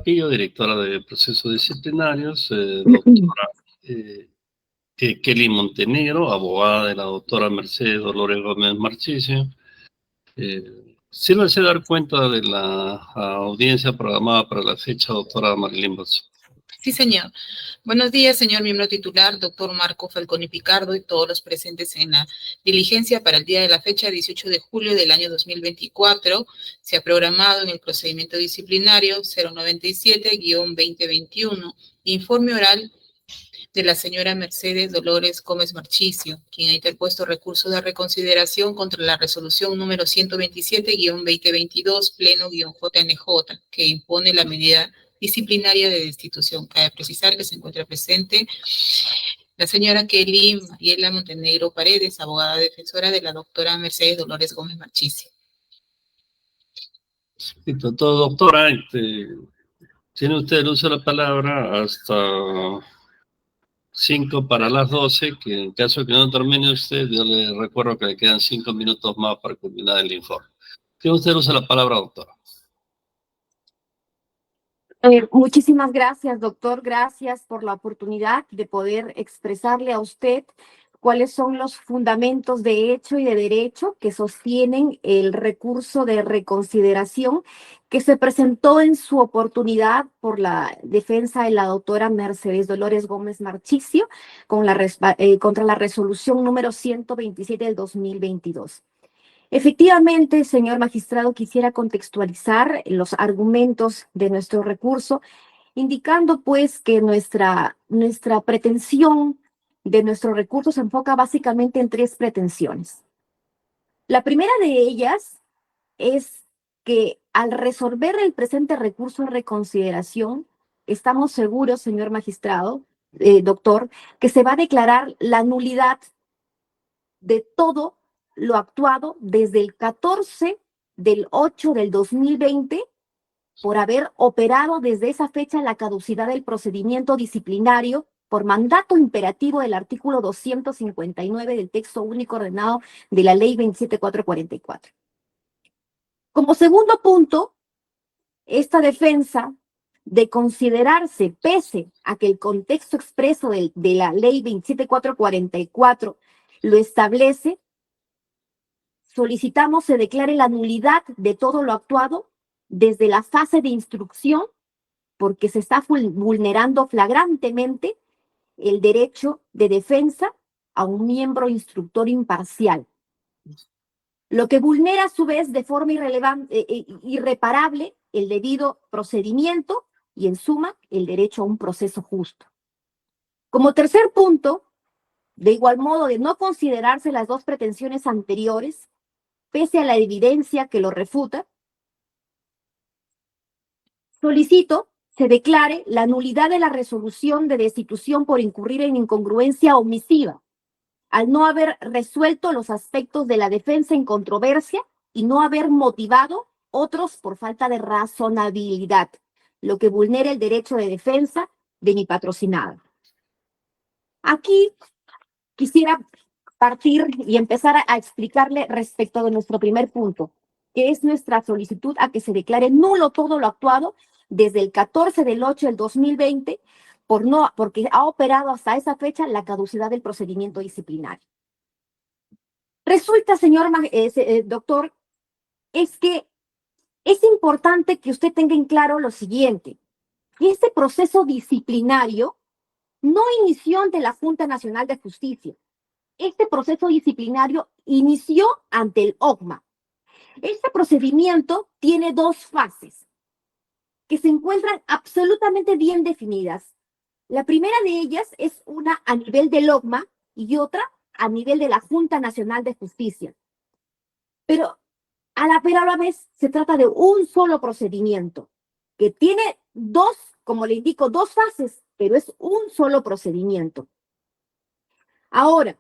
Carapillo, directora de Procesos Disciplinarios, doctora Kelly Montenegro, abogada de la doctora Mercedes Dolores Gómez Marchicio. Sírvase dar cuenta de la audiencia programada para la fecha, doctora Marilyn Basso. Sí, señor. Buenos días, señor miembro titular, doctor Marco Falconi Picardo y todos los presentes en la diligencia para el día de la fecha, 18 de julio del año 2024. Se ha programado en el procedimiento disciplinario 097-2021, informe oral de la señora Mercedes Dolores Gómez Marchicio, quien ha interpuesto recurso de reconsideración contra la resolución número 127-2022, pleno-JNJ, que impone la medida disciplinaria de destitución. Cabe precisar que se encuentra presente la señora Kelly Mariela Montenegro Paredes, abogada defensora de la doctora Mercedes Dolores Gómez Marchicio. Doctora, tiene usted el uso de la palabra hasta 5 para las 12, que en caso de que no termine usted, yo le recuerdo que le quedan 5 minutos más para culminar el informe. Tiene usted el uso de la palabra, doctora. Muchísimas gracias, doctor. Gracias por la oportunidad de poder expresarle a usted cuáles son los fundamentos de hecho y de derecho que sostienen el recurso de reconsideración que se presentó en su oportunidad por la defensa de la doctora Mercedes Dolores Gómez Marchicio contra la resolución número 127 del 2022. Efectivamente, señor magistrado, quisiera contextualizar los argumentos de nuestro recurso, indicando pues que nuestra pretensión de nuestro recurso se enfoca básicamente en 3 pretensiones. La primera de ellas es que al resolver el presente recurso de reconsideración, estamos seguros, señor magistrado, doctor, que se va a declarar la nulidad de todo lo actuado desde el 14/8/2020 por haber operado desde esa fecha la caducidad del procedimiento disciplinario por mandato imperativo del artículo 259 del texto único ordenado de la ley 27444. Como segundo punto, esta defensa de considerarse, pese a que el contexto expreso de la ley 27444 lo establece, solicitamos se declare la nulidad de todo lo actuado desde la fase de instrucción porque se está vulnerando flagrantemente el derecho de defensa a un miembro instructor imparcial, lo que vulnera a su vez de forma irreparable el debido procedimiento y en suma el derecho a un proceso justo. Como tercer punto, de igual modo de no considerarse las 2 pretensiones anteriores, pese a la evidencia que lo refuta, solicito se declare la nulidad de la resolución de destitución por incurrir en incongruencia omisiva, al no haber resuelto los aspectos de la defensa en controversia y no haber motivado otros por falta de razonabilidad, lo que vulnera el derecho de defensa de mi patrocinada. Aquí quisiera partir y empezar a explicarle respecto de nuestro primer punto, que es nuestra solicitud a que se declare nulo todo lo actuado desde el 14/8/2020 porque ha operado hasta esa fecha la caducidad del procedimiento disciplinario. Resulta, señor doctor, es que es importante que usted tenga en claro lo siguiente, que este proceso disciplinario no inició ante la Junta Nacional de Justicia. Este proceso disciplinario inició ante el OCMA. Este procedimiento tiene 2 fases que se encuentran absolutamente bien definidas. La primera de ellas es una a nivel del OCMA y otra a nivel de la Junta Nacional de Justicia. Pero a la vez se trata de un solo procedimiento que tiene 2, como le indico, 2 fases, pero es un solo procedimiento. Ahora,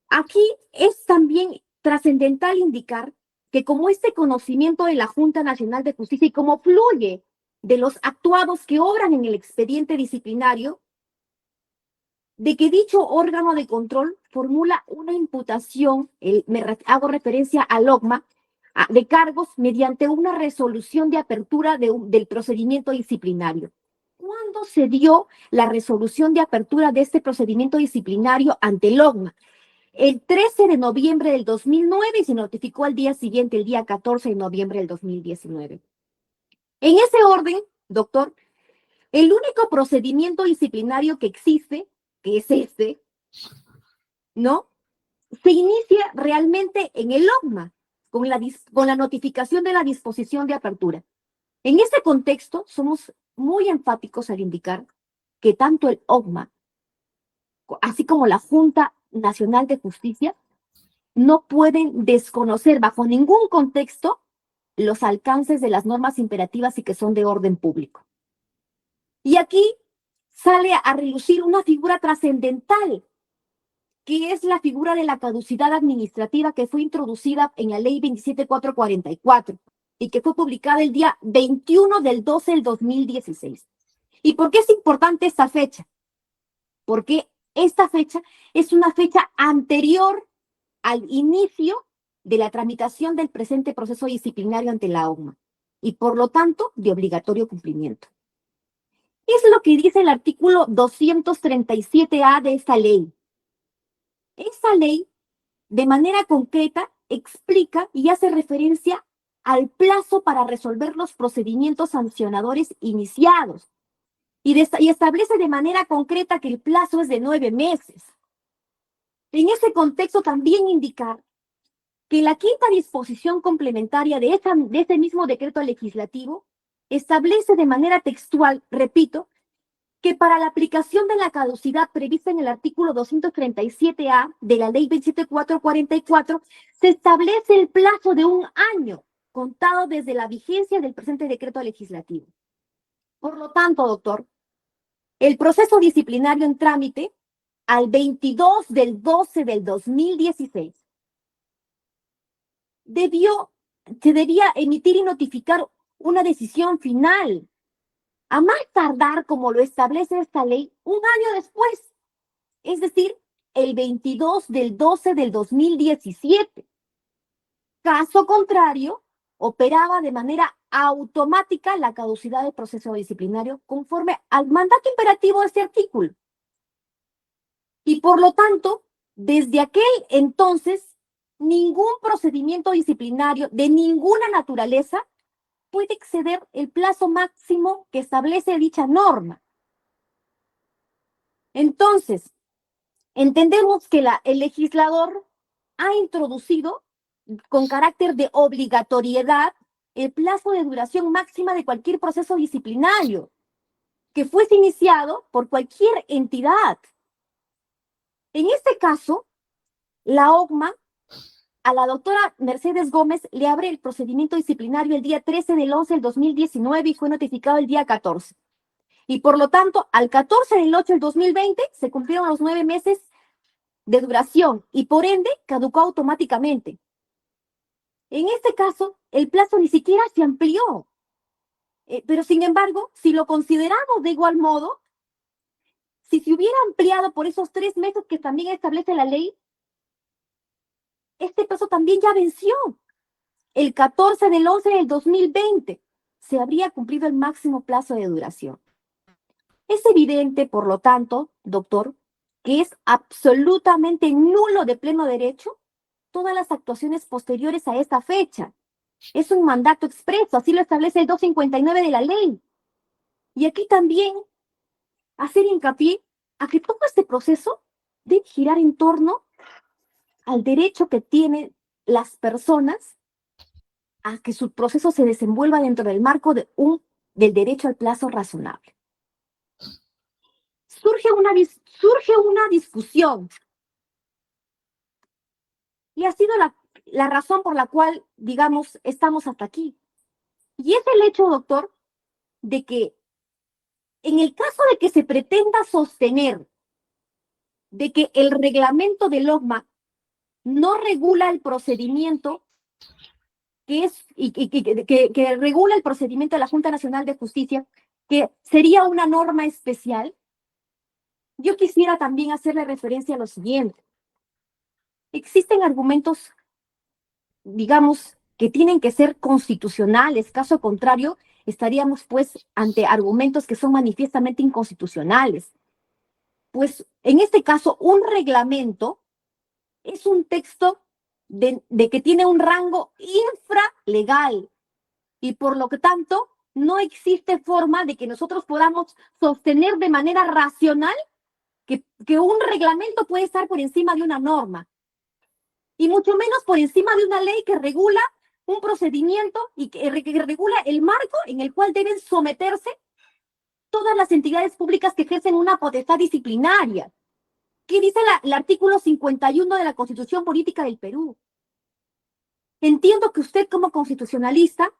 aquí es también trascendental indicar que como este conocimiento de la Junta Nacional de Justicia y como fluye de los actuados que obran en el expediente disciplinario, de que dicho órgano de control formula una imputación, hago referencia al OCMA, de cargos mediante una resolución de apertura del procedimiento disciplinario. ¿Cuándo se dio la resolución de apertura de este procedimiento disciplinario ante el OCMA? El 13 de noviembre del 2009 y se notificó al día siguiente, el día 14 de noviembre del 2019. En ese orden, doctor, el único procedimiento disciplinario que existe, que es este, ¿no? Se inicia realmente en el OCMA, con la notificación de la disposición de apertura. En este contexto, somos muy enfáticos al indicar que tanto el OCMA, así como la Junta Nacional de Justicia, no pueden desconocer bajo ningún contexto los alcances de las normas imperativas y que son de orden público. Y aquí sale a relucir una figura trascendental, que es la figura de la caducidad administrativa que fue introducida en la Ley 27444 y que fue publicada el día 21 del 12 del 2016. ¿Y por qué es importante esta fecha? Porque esta fecha es una fecha anterior al inicio de la tramitación del presente proceso disciplinario ante la OCMA y por lo tanto de obligatorio cumplimiento. Es lo que dice el artículo 237A de esta ley. Esta ley, de manera concreta, explica y hace referencia al plazo para resolver los procedimientos sancionadores iniciados y establece de manera concreta que el plazo es de 9 meses. En ese contexto también indicar que la quinta disposición complementaria de ese mismo decreto legislativo establece de manera textual, repito, que para la aplicación de la caducidad prevista en el artículo 237A de la Ley 27444, se establece el plazo de 1 año contado desde la vigencia del presente decreto legislativo. Por lo tanto, doctor, el proceso disciplinario en trámite al 22 del 12 del 2016 se debía emitir y notificar una decisión final, a más tardar, como lo establece esta ley, 1 año después, es decir, el 22 del 12 del 2017. Caso contrario, operaba de manera automática la caducidad del proceso disciplinario conforme al mandato imperativo de este artículo. Y por lo tanto, desde aquel entonces, ningún procedimiento disciplinario de ninguna naturaleza puede exceder el plazo máximo que establece dicha norma. Entonces, entendemos que el legislador ha introducido con carácter de obligatoriedad el plazo de duración máxima de cualquier proceso disciplinario que fuese iniciado por cualquier entidad. En este caso, la OCMA a la doctora Mercedes Gómez le abre el procedimiento disciplinario el día 13 del 11 del 2019 y fue notificado el día 14. Y por lo tanto, al 14 del 8 del 2020 se cumplieron los 9 meses de duración y por ende caducó automáticamente. En este caso, el plazo ni siquiera se amplió. Pero sin embargo, si lo consideramos de igual modo, si se hubiera ampliado por esos 3 meses que también establece la ley, este plazo también ya venció. El 14 del 11 del 2020 se habría cumplido el máximo plazo de duración. Es evidente, por lo tanto, doctor, que es absolutamente nulo de pleno derecho todas las actuaciones posteriores a esta fecha. Es un mandato expreso, así lo establece el 259 de la ley. Y aquí también hacer hincapié a que todo este proceso debe girar en torno al derecho que tienen las personas a que su proceso se desenvuelva dentro del marco del derecho al plazo razonable. Surge una discusión y ha sido la razón por la cual, digamos, estamos hasta aquí. Y es el hecho, doctor, de que en el caso de que se pretenda sostener de que el reglamento del OCMA no regula el procedimiento que regula el procedimiento de la Junta Nacional de Justicia, que sería una norma especial, yo quisiera también hacerle referencia a lo siguiente. Existen argumentos, digamos, que tienen que ser constitucionales. Caso contrario, estaríamos pues ante argumentos que son manifiestamente inconstitucionales. Pues en este caso, un reglamento es un texto de que tiene un rango infralegal y por lo que tanto no existe forma de que nosotros podamos sostener de manera racional que un reglamento puede estar por encima de una norma y mucho menos por encima de una ley que regula un procedimiento y que regula el marco en el cual deben someterse todas las entidades públicas que ejercen una potestad disciplinaria. ¿Qué dice el artículo 51 de la Constitución Política del Perú? Entiendo que usted como constitucionalista,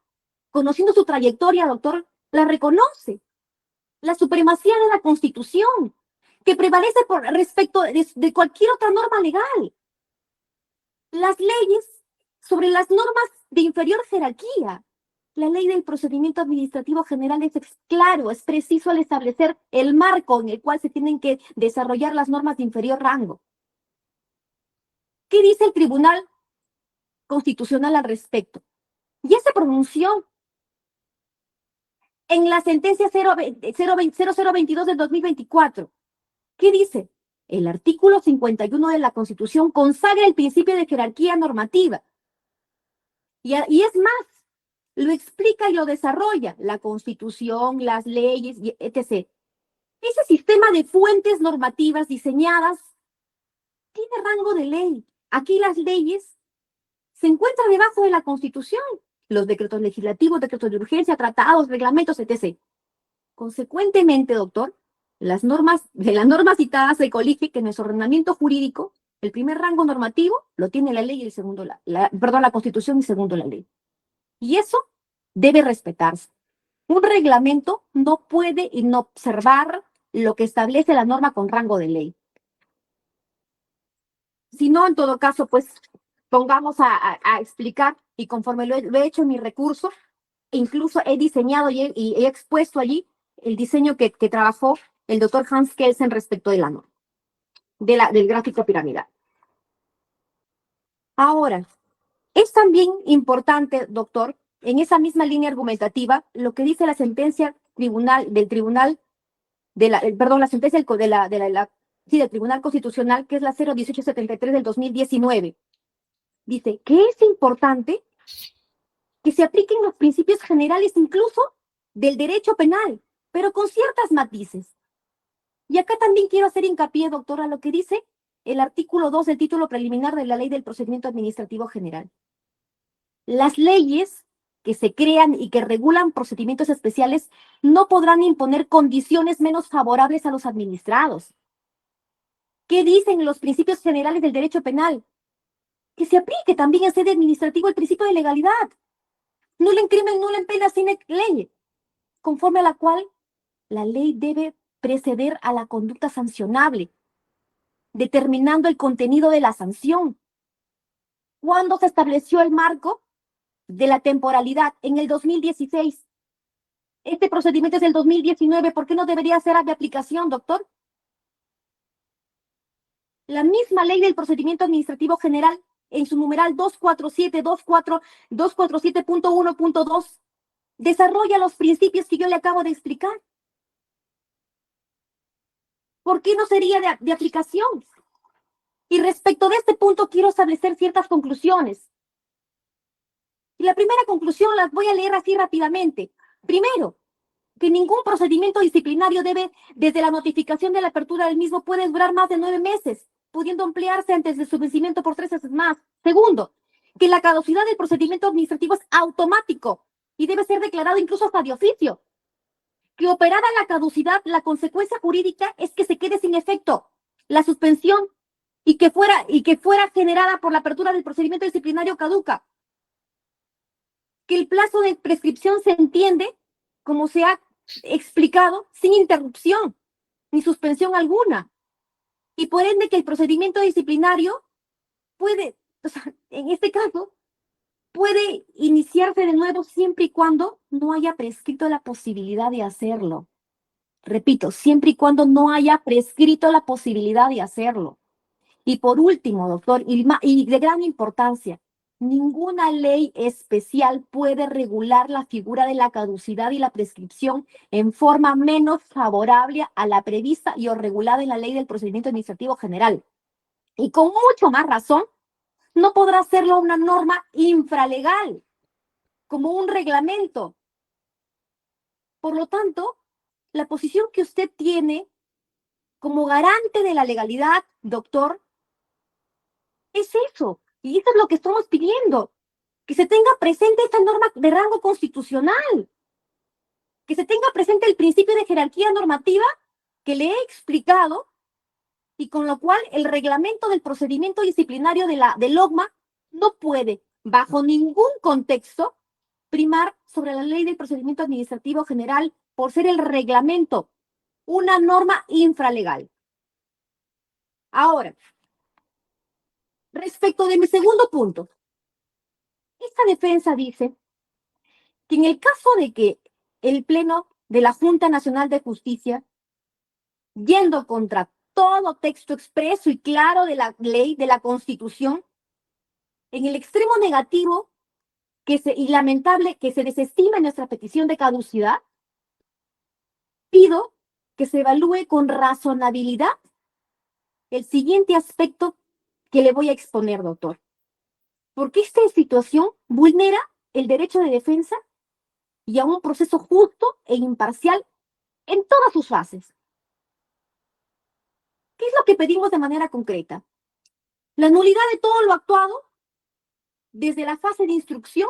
conociendo su trayectoria, doctor, la reconoce. La supremacía de la Constitución, que prevalece por respecto de cualquier otra norma legal. Las leyes sobre las normas de inferior jerarquía. La ley del procedimiento administrativo general es claro, es preciso al establecer el marco en el cual se tienen que desarrollar las normas de inferior rango. ¿Qué dice el Tribunal Constitucional al respecto? Ya se pronunció en la sentencia 0022 del 2024. ¿Qué dice? El artículo 51 de la Constitución consagra el principio de jerarquía normativa. Y es más, lo explica y lo desarrolla la Constitución, las leyes, etc. Ese sistema de fuentes normativas diseñadas tiene rango de ley. Aquí las leyes se encuentran debajo de la Constitución. Los decretos legislativos, decretos de urgencia, tratados, reglamentos, etc. Consecuentemente, doctor, de las normas citadas se colige que en nuestro ordenamiento jurídico, el primer rango normativo lo tiene la ley y el segundo, la Constitución y segundo la ley. Y eso debe respetarse. Un reglamento no puede inobservar lo que establece la norma con rango de ley. Si no, en todo caso, pues pongamos a explicar, y conforme lo he hecho en mi recurso, incluso he diseñado y he expuesto allí el diseño que trabajó el doctor Hans Kelsen respecto de la norma, del gráfico piramidal. Ahora, es también importante, doctor, en esa misma línea argumentativa, lo que dice la sentencia del Tribunal Constitucional, que es la 01873 del 2019. Dice que es importante que se apliquen los principios generales incluso del derecho penal, pero con ciertas matices. Y acá también quiero hacer hincapié, doctora, lo que dice el artículo 2 del título preliminar de la Ley del Procedimiento Administrativo General. Las leyes que se crean y que regulan procedimientos especiales no podrán imponer condiciones menos favorables a los administrados. ¿Qué dicen los principios generales del derecho penal? Que se aplique también en sede administrativa el principio de legalidad. Nula en crimen, nula en pena sine ley, conforme a la cual la ley debe preceder a la conducta sancionable, determinando el contenido de la sanción. ¿Cuándo se estableció el marco de la temporalidad? En el 2016. Este procedimiento es del 2019. ¿Por qué no debería ser de aplicación, doctor? La misma ley del procedimiento administrativo general, en su numeral 247.1.2, desarrolla los principios que yo le acabo de explicar. ¿Por qué no sería de aplicación? Y respecto de este punto quiero establecer ciertas conclusiones. Y la primera conclusión las voy a leer así rápidamente. Primero, que ningún procedimiento disciplinario desde la notificación de la apertura del mismo, puede durar más de 9 meses, pudiendo emplearse antes de su vencimiento por 3 veces más. Segundo, que la caducidad del procedimiento administrativo es automático y debe ser declarado incluso hasta de oficio. Que operada la caducidad, la consecuencia jurídica es que se quede sin efecto la suspensión y que fuera generada por la apertura del procedimiento disciplinario caduca. Que el plazo de prescripción se entiende, como se ha explicado, sin interrupción ni suspensión alguna. Y por ende que el procedimiento disciplinario puede, en este caso, puede iniciarse de nuevo siempre y cuando no haya prescrito la posibilidad de hacerlo. Repito, siempre y cuando no haya prescrito la posibilidad de hacerlo. Y por último, doctor, y de gran importancia, ninguna ley especial puede regular la figura de la caducidad y la prescripción en forma menos favorable a la prevista y o regulada en la Ley del Procedimiento Administrativo General. Y con mucho más razón, no podrá hacerlo una norma infralegal, como un reglamento. Por lo tanto, la posición que usted tiene como garante de la legalidad, doctor, es eso. Y eso es lo que estamos pidiendo. Que se tenga presente esta norma de rango constitucional. Que se tenga presente el principio de jerarquía normativa que le he explicado y con lo cual el reglamento del procedimiento disciplinario del OCMA no puede, bajo ningún contexto, primar sobre la Ley del Procedimiento Administrativo General por ser el reglamento una norma infralegal. Ahora, respecto de mi segundo punto, esta defensa dice que en el caso de que el Pleno de la Junta Nacional de Justicia, yendo contra todo texto expreso y claro de la ley, de la Constitución, en el extremo negativo y lamentable que se desestime nuestra petición de caducidad, pido que se evalúe con razonabilidad el siguiente aspecto que le voy a exponer, doctor. Porque esta situación vulnera el derecho de defensa y a un proceso justo e imparcial en todas sus fases. ¿Qué es lo que pedimos de manera concreta? La nulidad de todo lo actuado desde la fase de instrucción,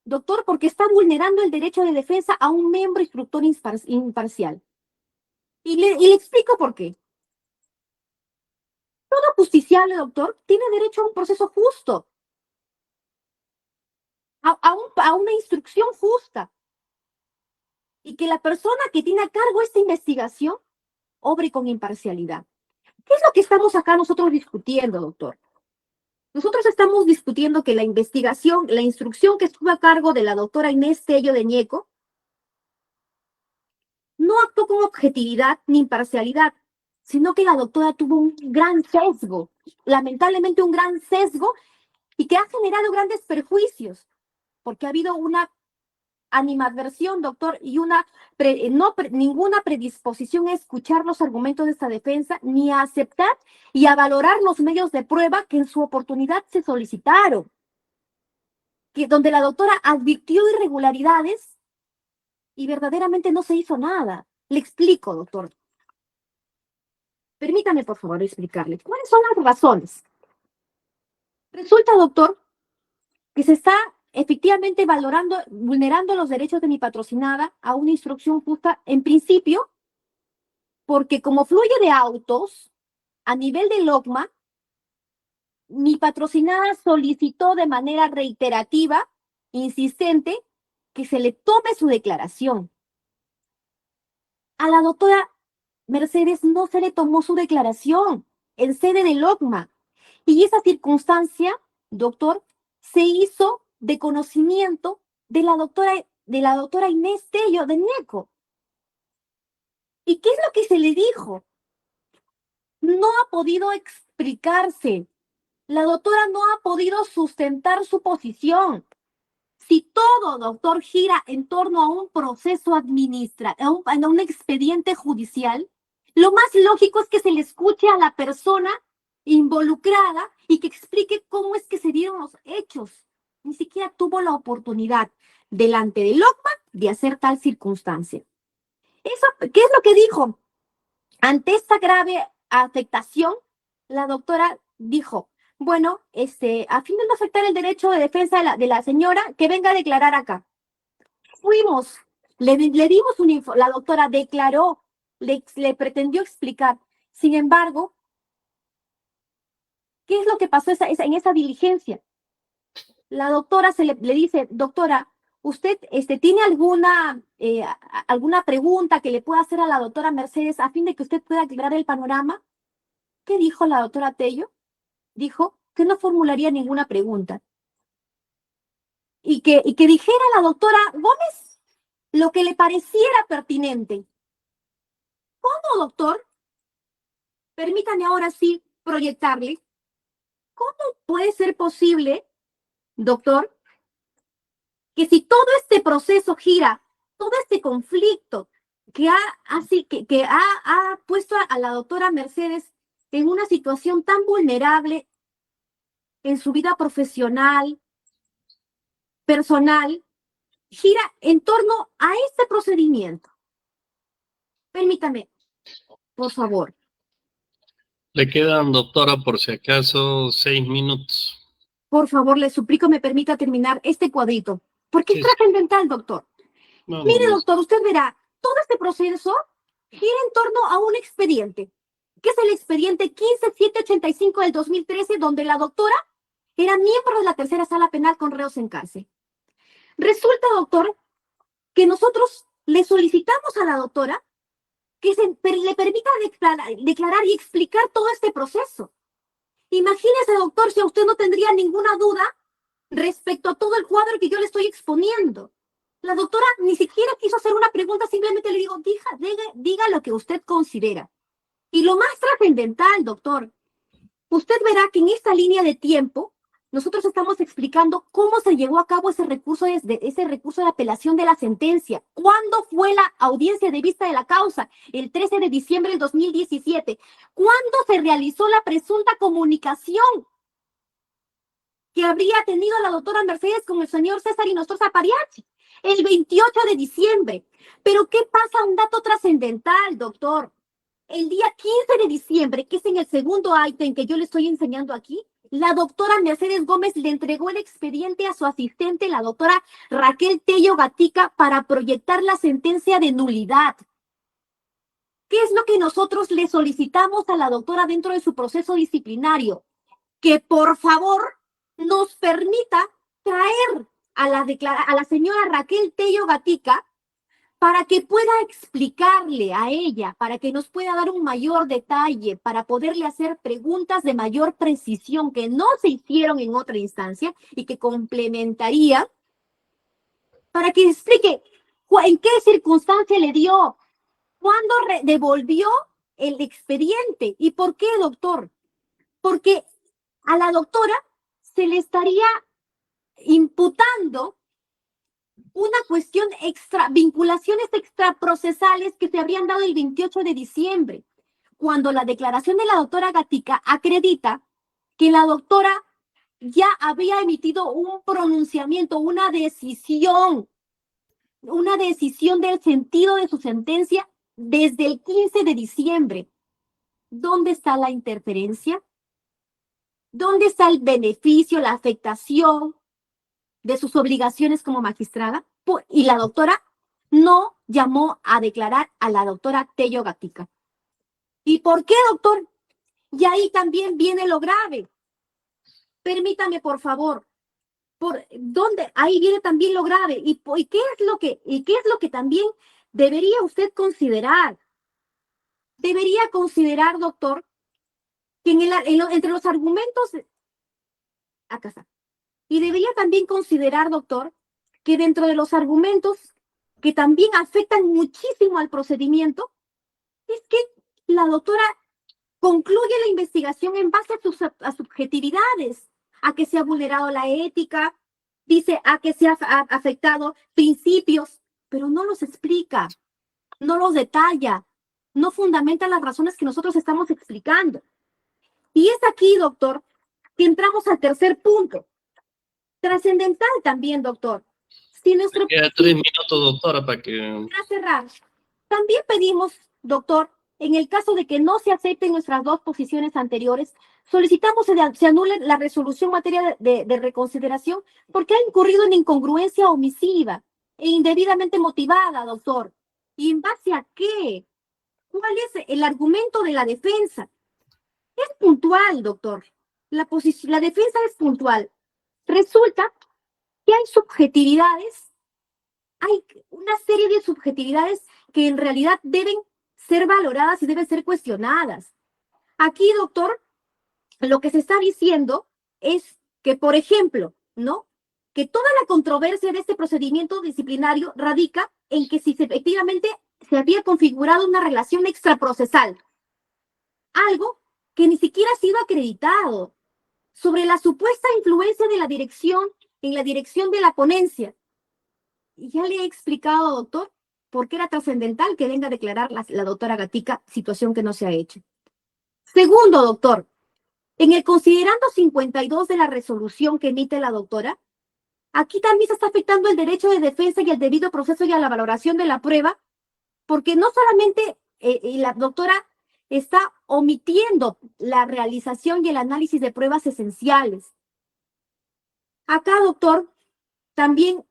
doctor, porque está vulnerando el derecho de defensa a un miembro instructor imparcial. Y le explico por qué. Todo justiciable, doctor, tiene derecho a un proceso justo, a una instrucción justa. Y que la persona que tiene a cargo esta investigación obre con imparcialidad. ¿Qué es lo que estamos acá nosotros discutiendo, doctor? Nosotros estamos discutiendo que la investigación, la instrucción que estuvo a cargo de la doctora Inés Tello de Ñeco, no actuó con objetividad ni imparcialidad, sino que la doctora tuvo un gran sesgo, lamentablemente un gran sesgo, y que ha generado grandes perjuicios, porque ha habido una animadversión, doctor, y ninguna predisposición a escuchar los argumentos de esta defensa, ni a aceptar y a valorar los medios de prueba que en su oportunidad se solicitaron, donde la doctora advirtió irregularidades y verdaderamente no se hizo nada. Le explico, doctor. Permítame, por favor, explicarle. ¿Cuáles son las razones? Resulta, doctor, que se está efectivamente vulnerando los derechos de mi patrocinada a una instrucción justa, en principio, porque como fluye de autos, a nivel del OCMA, mi patrocinada solicitó de manera reiterativa, insistente, que se le tome su declaración. A la doctora Mercedes no se le tomó su declaración en sede del OCMA. Y esa circunstancia, doctor, se hizo de conocimiento de la doctora Inés Tello de Ñeco. ¿Y qué es lo que se le dijo? No ha podido explicarse. La doctora no ha podido sustentar su posición. Si todo, doctor, gira en torno a un proceso administrativo, a un expediente judicial, lo más lógico es que se le escuche a la persona involucrada y que explique cómo es que se dieron los hechos. Ni siquiera tuvo la oportunidad delante del OCMA de hacer tal circunstancia. ¿Qué es lo que dijo? Ante esta grave afectación, la doctora dijo, bueno, a fin de no afectar el derecho de defensa de la señora, que venga a declarar acá. Fuimos, le dimos un info, la doctora declaró, le pretendió explicar. Sin embargo, ¿qué es lo que pasó en esa diligencia? La doctora le dice, doctora, ¿usted tiene alguna pregunta que le pueda hacer a la doctora Mercedes a fin de que usted pueda aclarar el panorama? ¿Qué dijo la doctora Tello? Dijo que no formularía ninguna pregunta. Y que dijera a la doctora Gómez lo que le pareciera pertinente. ¿Cómo, doctor? Permítame ahora sí proyectarle. ¿Cómo puede ser posible doctor, que si todo este proceso gira, todo este conflicto que ha puesto a la doctora Mercedes en una situación tan vulnerable en su vida profesional, personal, gira en torno a este procedimiento. Permítame, por favor. Le quedan, doctora, por si acaso, 6 minutos. Por favor, le suplico me permita terminar este cuadrito, porque es Sí, sí. trascendental, doctor. No, Mire, no, doctor, usted verá, todo este proceso gira en torno a un expediente, que es el expediente 15785 del 2013, donde la doctora era miembro de la tercera sala penal con reos en cárcel. Resulta, doctor, que nosotros le solicitamos a la doctora que le permita declarar y explicar todo este proceso. Imagínese, doctor, si a usted no tendría ninguna duda respecto a todo el cuadro que yo le estoy exponiendo. La doctora ni siquiera quiso hacer una pregunta, simplemente le digo, diga lo que usted considera. Y lo más trascendental, doctor, usted verá que en esta línea de tiempo nosotros estamos explicando cómo se llevó a cabo ese recurso de apelación de la sentencia. ¿Cuándo fue la audiencia de vista de la causa? El 13 de diciembre del 2017. ¿Cuándo se realizó la presunta comunicación que habría tenido la doctora Mercedes con el señor César Inostroza Pariachi? El 28 de diciembre. Pero ¿qué pasa? Un dato trascendental, doctor. El día 15 de diciembre, que es en el segundo ítem que yo le estoy enseñando aquí, la doctora Mercedes Gómez le entregó el expediente a su asistente, la doctora Raquel Tello Gatica, para proyectar la sentencia de nulidad. ¿Qué es lo que nosotros le solicitamos a la doctora dentro de su proceso disciplinario? Que por favor nos permita traer a la señora Raquel Tello Gatica para que pueda explicarle a ella, para que nos pueda dar un mayor detalle, para poderle hacer preguntas de mayor precisión que no se hicieron en otra instancia y que complementaría, para que explique en qué circunstancia le dio, cuándo devolvió el expediente y por qué, doctor. Porque a la doctora se le estaría imputando una cuestión vinculaciones extraprocesales que se habrían dado el 28 de diciembre, cuando la declaración de la doctora Gatica acredita que la doctora ya había emitido un pronunciamiento, una decisión del sentido de su sentencia desde el 15 de diciembre. ¿Dónde está la interferencia? ¿Dónde está el beneficio, la afectación de sus obligaciones como magistrada? Y la doctora no llamó a declarar a la doctora Tello Gatica. ¿Y por qué, doctor? Y ahí también viene lo grave. Permítame, por favor. Ahí viene también lo grave. ¿Y qué es lo que también debería usted considerar? Debería considerar, doctor, que entre los argumentos... Acá está. Y debería también considerar, doctor, que dentro de los argumentos que también afectan muchísimo al procedimiento, es que la doctora concluye la investigación en base a subjetividades, a que se ha vulnerado la ética, dice a que se ha afectado principios, pero no los explica, no los detalla, no fundamenta las razones que nosotros estamos explicando. Y es aquí, doctor, que entramos al tercer punto. Trascendental también, doctor. Queda 3 minutos, doctora, para que... Para cerrar, también pedimos, doctor, en el caso de que no se acepten nuestras dos posiciones anteriores, solicitamos se anule la resolución en materia de reconsideración porque ha incurrido en incongruencia omisiva e indebidamente motivada, doctor. ¿Y en base a qué? ¿Cuál es el argumento de la defensa? Es puntual, doctor. La defensa es puntual. Resulta que hay subjetividades, hay una serie de subjetividades que en realidad deben ser valoradas y deben ser cuestionadas. Aquí, doctor, lo que se está diciendo es que, por ejemplo, ¿no? Que toda la controversia de este procedimiento disciplinario radica en que si efectivamente se había configurado una relación extraprocesal, algo que ni siquiera ha sido acreditado, sobre la supuesta influencia de la dirección en la dirección de la ponencia. Y ya le he explicado, doctor, por qué era trascendental que venga a declarar la doctora Gatica, situación que no se ha hecho. Segundo, doctor, en el considerando 52 de la resolución que emite la doctora, aquí también se está afectando el derecho de defensa y el debido proceso y a la valoración de la prueba, porque no solamente la doctora está omitiendo la realización y el análisis de pruebas esenciales. Acá, doctor, también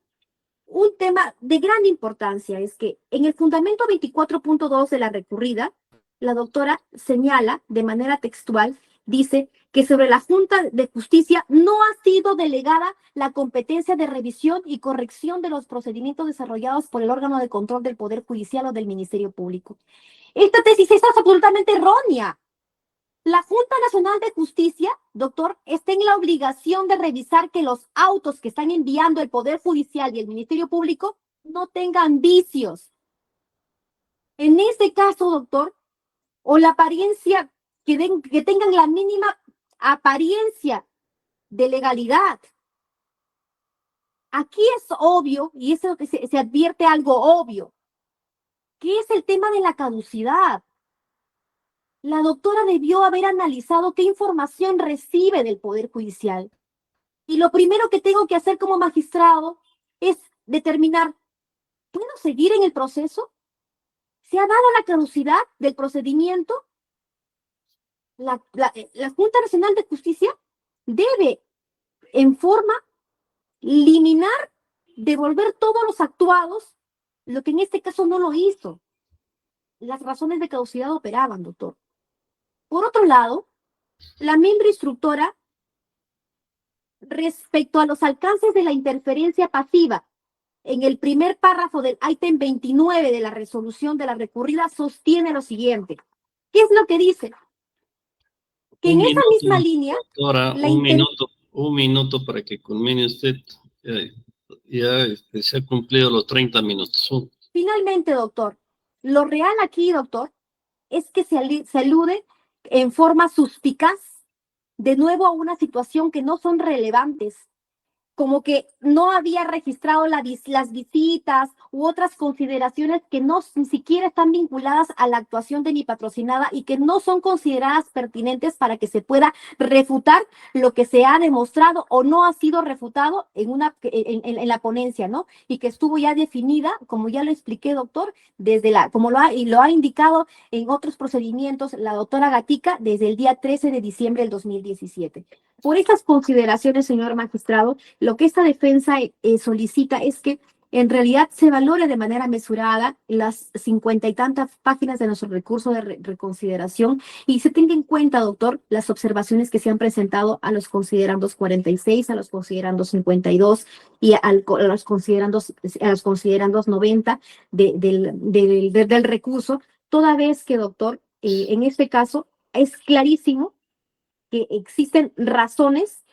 un tema de gran importancia es que en el fundamento 24.2 de la recurrida, la doctora señala de manera textual, dice que sobre la Junta de Justicia no ha sido delegada la competencia de revisión y corrección de los procedimientos desarrollados por el órgano de control del Poder Judicial o del Ministerio Público. Esta tesis es absolutamente errónea. La Junta Nacional de Justicia, doctor, está en la obligación de revisar que los autos que están enviando el Poder Judicial y el Ministerio Público no tengan vicios. En este caso, doctor, o la apariencia, que tengan la mínima apariencia de legalidad. Aquí es obvio, y es lo que se advierte algo obvio, que es el tema de la caducidad. La doctora debió haber analizado qué información recibe del Poder Judicial. Y lo primero que tengo que hacer como magistrado es determinar, ¿puedo seguir en el proceso? ¿Se ha dado la caducidad del procedimiento? La Junta Nacional de Justicia debe, en forma, liminar, devolver todos los actuados, lo que en este caso no lo hizo. Las razones de caducidad operaban, doctor. Por otro lado, la miembro instructora, respecto a los alcances de la interferencia pasiva, en el primer párrafo del ítem 29 de la resolución de la recurrida, sostiene lo siguiente. ¿Qué es lo que dice? Que en esa misma línea... Doctora, un minuto para que culmine usted. Ya se han cumplido los 30 minutos. Finalmente, doctor, lo real aquí, doctor, es que se alude en forma suspicaz de nuevo a una situación que no son relevantes, como que no había registrado las visitas u otras consideraciones que no ni siquiera están vinculadas a la actuación de mi patrocinada y que no son consideradas pertinentes para que se pueda refutar lo que se ha demostrado o no ha sido refutado en la ponencia, ¿no? Y que estuvo ya definida, como ya lo expliqué, doctor, como lo ha indicado en otros procedimientos la doctora Gatica desde el día 13 de diciembre del 2017. Por estas consideraciones, señor magistrado, lo que esta defensa solicita es que en realidad se valore de manera mesurada las 50 y tantas páginas de nuestro recurso de reconsideración y se tenga en cuenta, doctor, las observaciones que se han presentado a los considerandos 46, a los considerandos 52 y a los considerandos 90 del recurso, toda vez que, doctor, en este caso es clarísimo que existen razones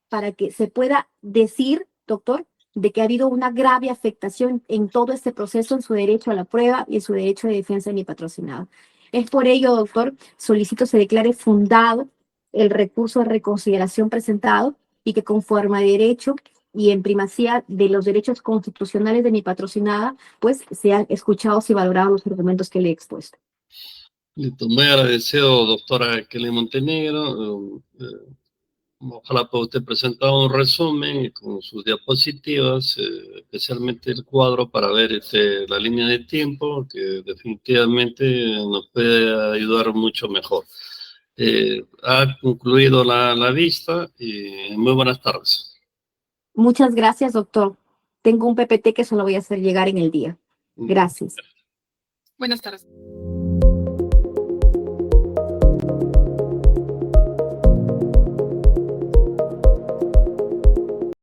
para que se pueda decir, doctor, de que ha habido una grave afectación en todo este proceso, en su derecho a la prueba y en su derecho de defensa de mi patrocinado. Es por ello, doctor, solicito se declare fundado el recurso de reconsideración presentado y que conforme a derecho y en primacía de los derechos constitucionales de mi patrocinada, pues sean escuchados y valorados los argumentos que le he expuesto. Listo, muy agradecido, doctora Kelly Montenegro. Ojalá pueda usted presentar un resumen con sus diapositivas, especialmente el cuadro para ver la línea de tiempo, que definitivamente nos puede ayudar mucho mejor. Ha concluido la vista y muy buenas tardes. Muchas gracias, doctor. Tengo un PPT que se lo voy a hacer llegar en el día. Gracias. Buenas tardes.